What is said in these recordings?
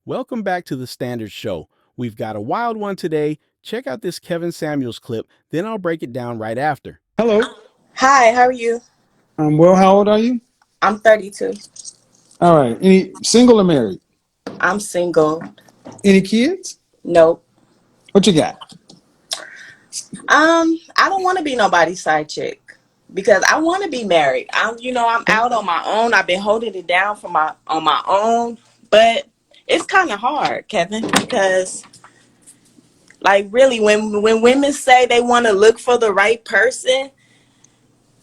Welcome back to the Standard Show. We've got a wild one today. Check out this Kevin Samuels clip, then I'll break it down right after. Hello. Hi, how are you? Well, how old are you? I'm 32. All right. Any single or married? I'm single. Any kids? Nope. What you got? I don't want to be nobody's side chick because I want to be married. I'm out on my own. I've been holding it down on my own, but it's kind of hard, Kevin, because like really when women say they want to look for the right person,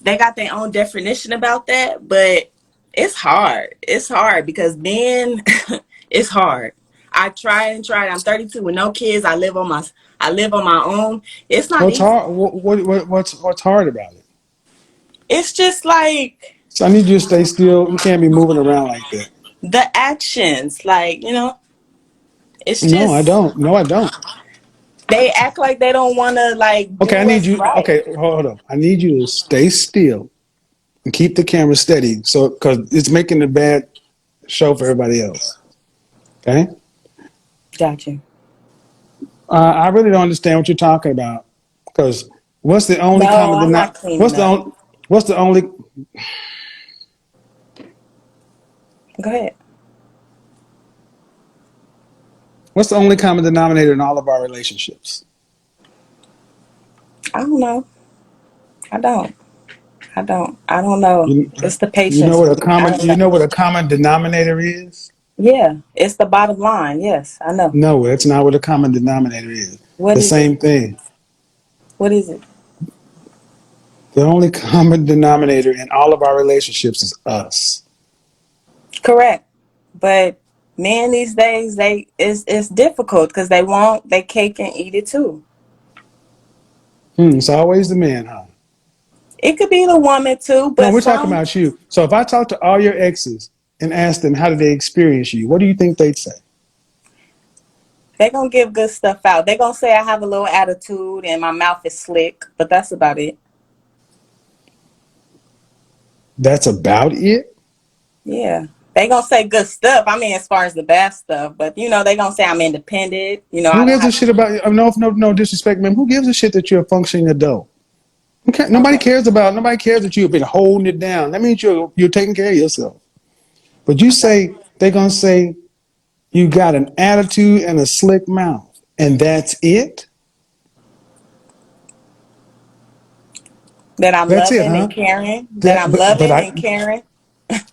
they got their own definition about that, but it's hard. It's hard because men, it's hard. I tried and tried. I'm 32 with no kids. I live on my own. It's not What's easy. hard? What's hard about it? It's just like So I need you to stay still. You can't be moving around like that. the actions, like, it's No, I just don't. No, I don't. they act like they don't want to like do Okay, I need what's you. right. Okay, hold up. I need you to stay still and keep the camera steady, so because it's making a bad show for everybody else. Okay. Got you. I really don't understand what you're talking about. Because what's the only No, common I'm denominator? not cleaning up. What's the only Go ahead. What's the only common denominator in all of our relationships? I don't know. I don't. I don't know. You, It's the you patience know what with a me. I common don't you know. know what a common denominator is? Yeah, it's the bottom line. Yes, I know. No, that's not what a common denominator is. What The is it? same thing. What is it? The only common denominator in all of our relationships is us. Correct. But men these days, it's difficult because they want they cake and eat it too. It's always the man, huh? It could be the woman too, No, but we're talking some about you. So if I talk to all your exes and ask them how did they experience you, what do you think they'd say? they gonna give good stuff out. They gonna say I have a little attitude and my mouth is slick, but that's about it. That's about it? Yeah. They gonna say good stuff. I mean, as far as the bad stuff, but they gonna say I'm independent. I Who don't gives a have shit about no disrespect, man? Who gives a shit that you're a functioning adult? Okay, okay. nobody cares that you've been holding it down. That means you're taking care of yourself. But you Okay. say they're gonna say you got an attitude and a slick mouth, and that's it. That I'm That's it, loving huh? and caring. That That I'm but loving I and caring.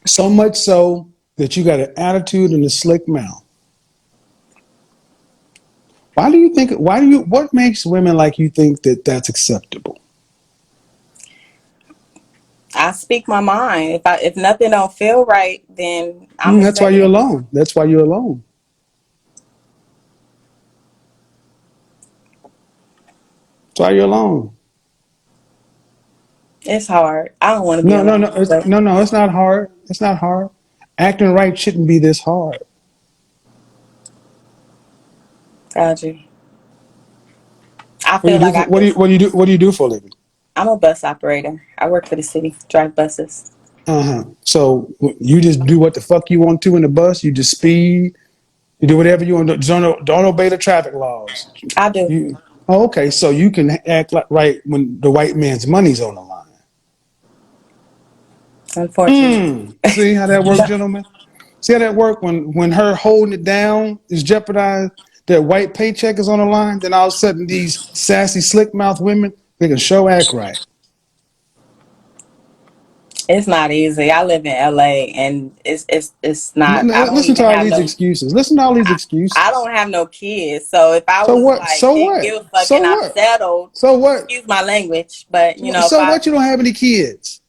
so much so that you got an attitude and a slick mouth. Why do you think? Why do you? What makes women like you think that that's acceptable? I speak my mind. If nothing don't feel right, then I'm gonna That's why say you're it. alone. That's why you're alone. That's why you're alone. It's hard. I don't want to be No, no, no. alone, but No. It's not hard. It's not hard. Acting right shouldn't be this hard. got you. I What do feel you do like for I could. what do you do for a living? I'm a bus operator. I work for the city, drive buses. So you just do what the fuck you want to in the bus. You just speed. You do whatever you want. Don't obey the traffic laws. I do, You okay? So you can act like right when the white man's money's on the line. unfortunately. See how that works, gentlemen? See how that work when her holding it down is jeopardized, that white paycheck is on the line, then all of a sudden these sassy, slick mouth women, they can show act right. It's not easy. I live in LA, and it's not. I don't Listen to even all have these no. excuses. Listen to all these I excuses. don't have no kids. So if I So was what? like So didn't what? give a fuck So and I'm what? settled, So what? excuse my language, but if So I what? You don't have any kids.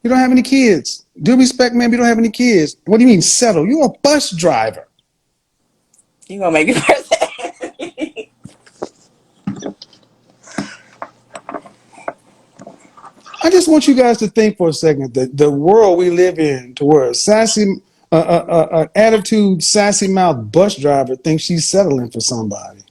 You don't have any kids. Due respect, man, you don't have any kids. What do you mean settle? You're a bus driver. you gonna make me person. I just want you guys to think for a second that the world we live in, to where a sassy, attitude, sassy mouth bus driver thinks she's settling for somebody.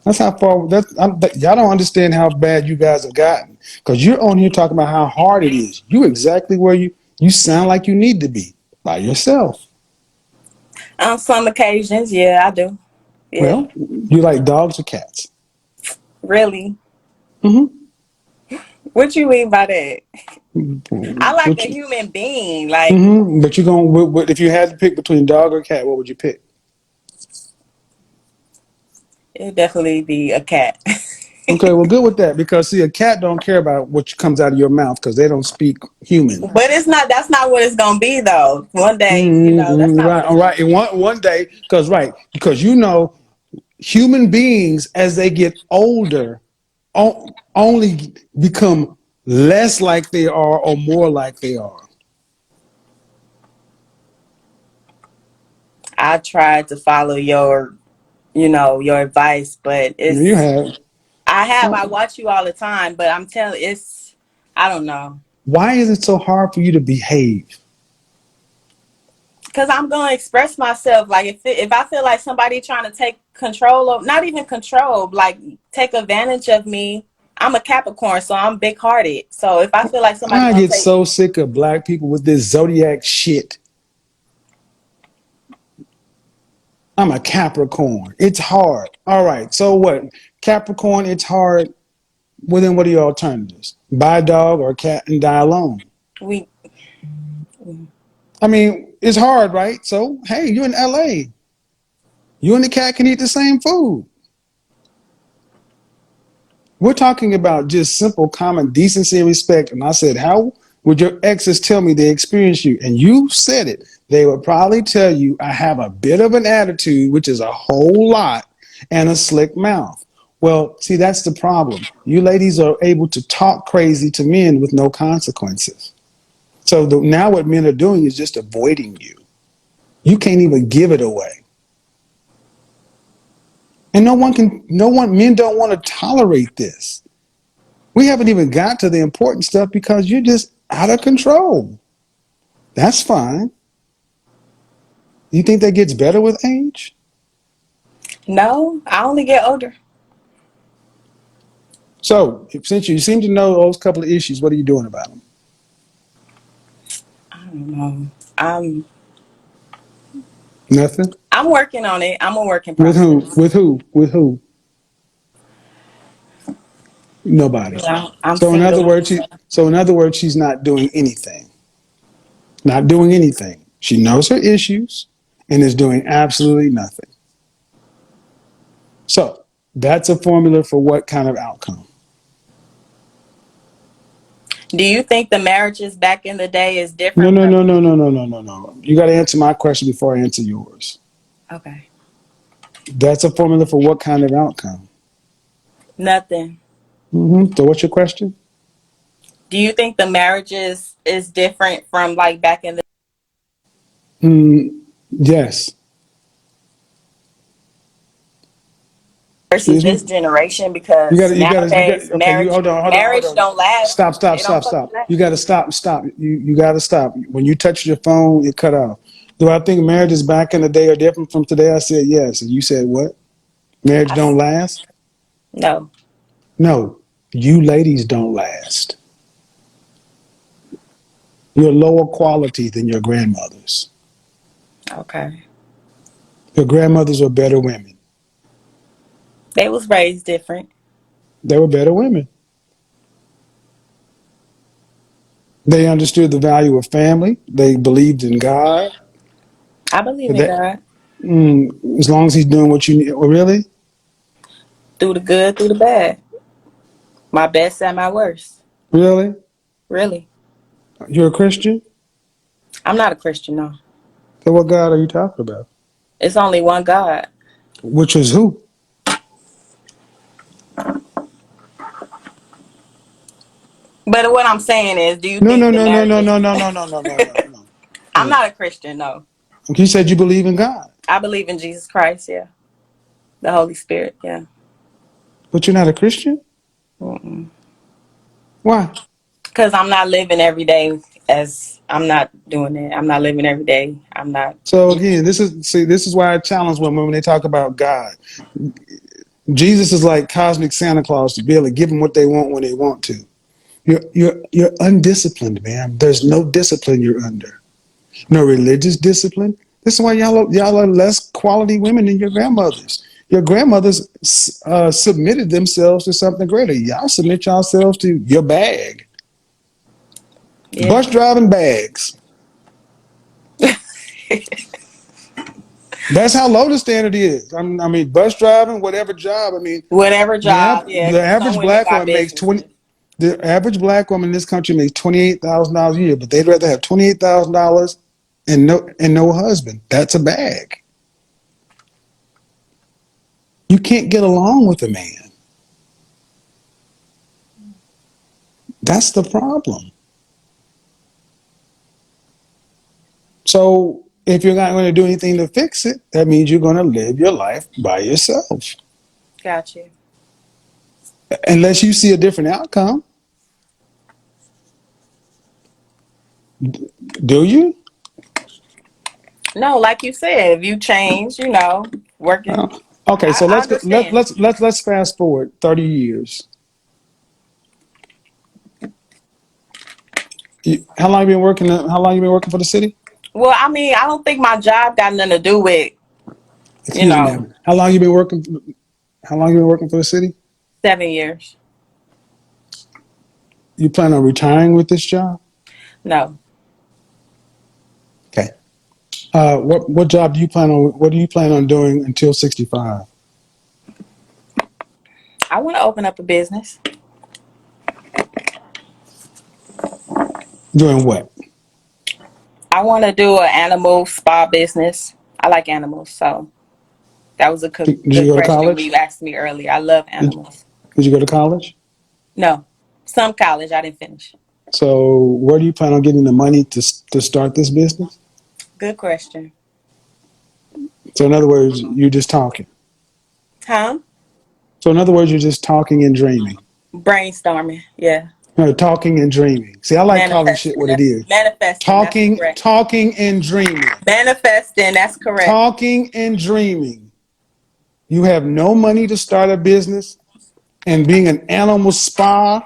That's how far. Y'all don't understand how bad you guys have gotten because you're on here talking about how hard it is. You exactly where you sound like you need to be. By yourself. On some occasions, yeah, I do. Yeah, Well, you like dogs or cats? really. Mm-hmm. What you mean by that? I like Which, a human being. Like, mm-hmm. But you're going. If you had to pick between dog or cat, what would you pick? it'd definitely be a cat. Okay, well, good with that because see, a cat don't care about what comes out of your mouth because they don't speak human. But it's not. That's not what it's gonna be, though. One day, that's Mm-hmm. not Right, what all it's gonna right. And be. one day, because human beings as they get older only become less like they are or more like they are. I tried to follow your advice, but You it's. have. I have. I Well, watch you all the time, but I'm telling. It's. I don't know. why is it so hard for you to behave? Because I'm gonna express myself. Like if I feel like somebody trying to take control of, not even control, like take advantage of me. I'm a Capricorn, so I'm big hearted. So if I feel like somebody I gonna get take, so sick of black people with this zodiac shit. I'm a Capricorn. It's hard. All right. So what? Capricorn, it's hard. Well, then what are your alternatives? Buy a dog or a cat and die alone. we I mean, it's hard, right? So, hey, you're in LA. You and the cat can eat the same food. We're talking about just simple common decency and respect. And I said, how would your exes tell me they experienced you? And you said it. They would probably tell you I have a bit of an attitude, which is a whole lot, and a slick mouth. Well, see, that's the problem. You ladies are able to talk crazy to men with no consequences. So now what men are doing is just avoiding you. You can't even give it away. And men don't want to tolerate this. We haven't even got to the important stuff because you're just out of control. That's fine. You think that gets better with age? no, I only get older. So, since you seem to know those couple of issues, what are you doing about them? I don't know. I'm Nothing. I'm working on it. I'm a work in With who? process. With who? With who? Nobody. I'm So in other single. words, she's not doing anything. Not doing anything. She knows her issues and is doing absolutely nothing. So that's a formula for what kind of outcome? Do you think the marriages back in the day is No, different no, from? no, no, no, no, no, no, no. You got to answer my question before I answer yours. Okay, That's a formula for what kind of outcome? nothing. So what's your question? Do you think the marriages is different from like back in the Yes. versus Excuse me. this generation? You got Because to, you got to, you got. nowadays Okay, you hold marriage on. don't last. Stop, stop, It don't stop, fucking stop. last. You got to stop. You got to stop. When you touch your phone, it cut off. Do I think marriages back in the day are different from today? I said yes, and you said what? Marriage I don't last? no. No, you ladies don't last. You're lower quality than your grandmothers. Okay. Your grandmothers were better women. They was raised different. They were better women. They understood the value of family. They believed in God. I believe in That God. as long as He's doing what you need. Oh, really, Through the good, through the bad. My best and my worst. really, Really. you're a Christian. I'm not a Christian, no. So what God are you talking about? It's only one God. Which is who? But what I'm saying is, do you No, think no, the no, no, no, marriages no, no, no, no, no, no, no, no. I'm No. not a Christian, no. You said you believe in God, I believe in Jesus Christ, yeah. The Holy Spirit, yeah. but you're not a Christian. Mm-mm. Why? Because I'm not living every day as I'm not doing it. I'm not living every day. I'm not. So again, this is why I challenge women when they talk about God. Jesus is like cosmic Santa Claus to be able to give them what they want when they want to. You're undisciplined, man. There's no discipline you're under. no religious discipline. This is why y'all are less quality women than your grandmothers. Your grandmothers submitted themselves to something greater. Y'all submit yourselves to your bag. Yeah. Bus driving bags. That's how low the standard is. I mean, bus driving, whatever job. I mean, Whatever job, yeah, the because some average women black got woman makes businesses. 20. The average black woman in this country makes $28,000 a year, but they'd rather have $28,000 and no husband. That's a bag. You can't get along with a man. That's the problem. So if you're not going to do anything to fix it, that means you're going to live your life by yourself, Got you. unless you see a different outcome. Do you? No, like you said, if you change, working. Okay, so I let's go, understand. let's fast forward 30 years. How long you been working? How long you been working for the city? Well, I mean, I don't think my job got nothing to do with, you Excuse me, know, ma'am. How long you been working? How long you been working for the city? 7 years. You plan on retiring with this job? No, Okay. What job do you plan on? What do you plan on doing until 65? I want to open up a business. Doing what? I want to do an animal spa business. I like animals, so that was a Did you good go to question when you college? asked me earlier. I love Did, animals. did you go to college? No, some college I didn't finish. So where do you plan on getting the money to start this business? Good question. So in other words, you're just talking. Huh? So in other words, you're just talking and dreaming. Brainstorming. Yeah. No, talking and dreaming. See, I like calling shit Manifesting. what it is. Manifesting. That's correct. Talking and dreaming. Manifesting. That's correct. Talking and dreaming. You have no money to start a business, and being an animal spa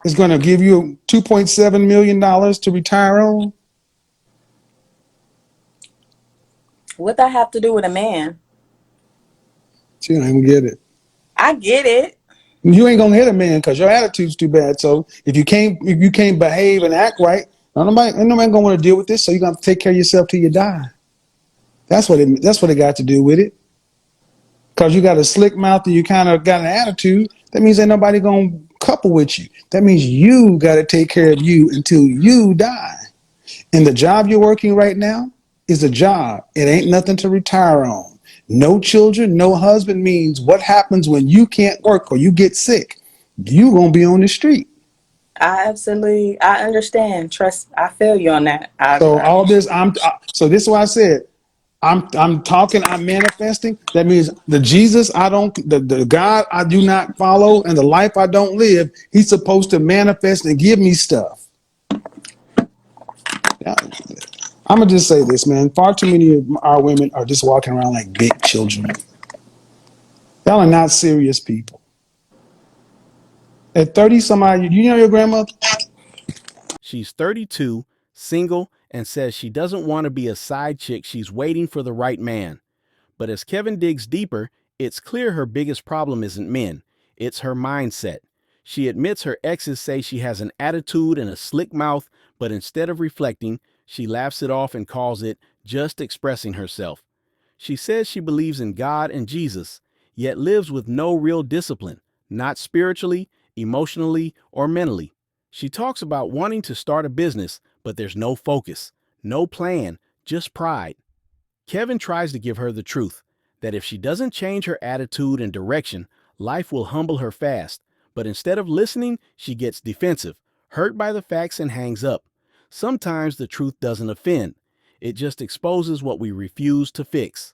is going to give you $2.7 million to retire on. What that have to do with a man? She don't even get it. I get it. You ain't gonna hit a man because your attitude's too bad. So if you can't behave and act right, ain't nobody gonna want to deal with this. So you're gonna have to take care of yourself till you die. That's what it got to do with it. Because you got a slick mouth and you kind of got an attitude. That means ain't nobody gonna couple with you. That means you got to take care of you until you die. And the job you're working right now is a job. It ain't nothing to retire on. No children, no husband means what happens when you can't work or you get sick. You gonna be on the street. I understand. Trust, I feel you on that. So all this, so this is why I said I'm talking, I'm manifesting. That means the Jesus the God I do not follow and the life I don't live, he's supposed to manifest and give me stuff. Yeah. I'm gonna just say this, man. Far too many of our women are just walking around like big children. Y'all are not serious people. At 30 some odd, you know your grandmother? She's 32, single, and says she doesn't want to be a side chick. She's waiting for the right man. But as Kevin digs deeper, it's clear her biggest problem isn't men, it's her mindset. She admits her exes say she has an attitude and a slick mouth, but instead of reflecting, she laughs it off and calls it just expressing herself. She says she believes in God and Jesus, yet lives with no real discipline, not spiritually, emotionally, or mentally. She talks about wanting to start a business, but there's no focus, no plan, just pride. Kevin tries to give her the truth that if she doesn't change her attitude and direction, life will humble her fast. But instead of listening, she gets defensive, hurt by the facts, and hangs up. Sometimes the truth doesn't offend, it just exposes what we refuse to fix.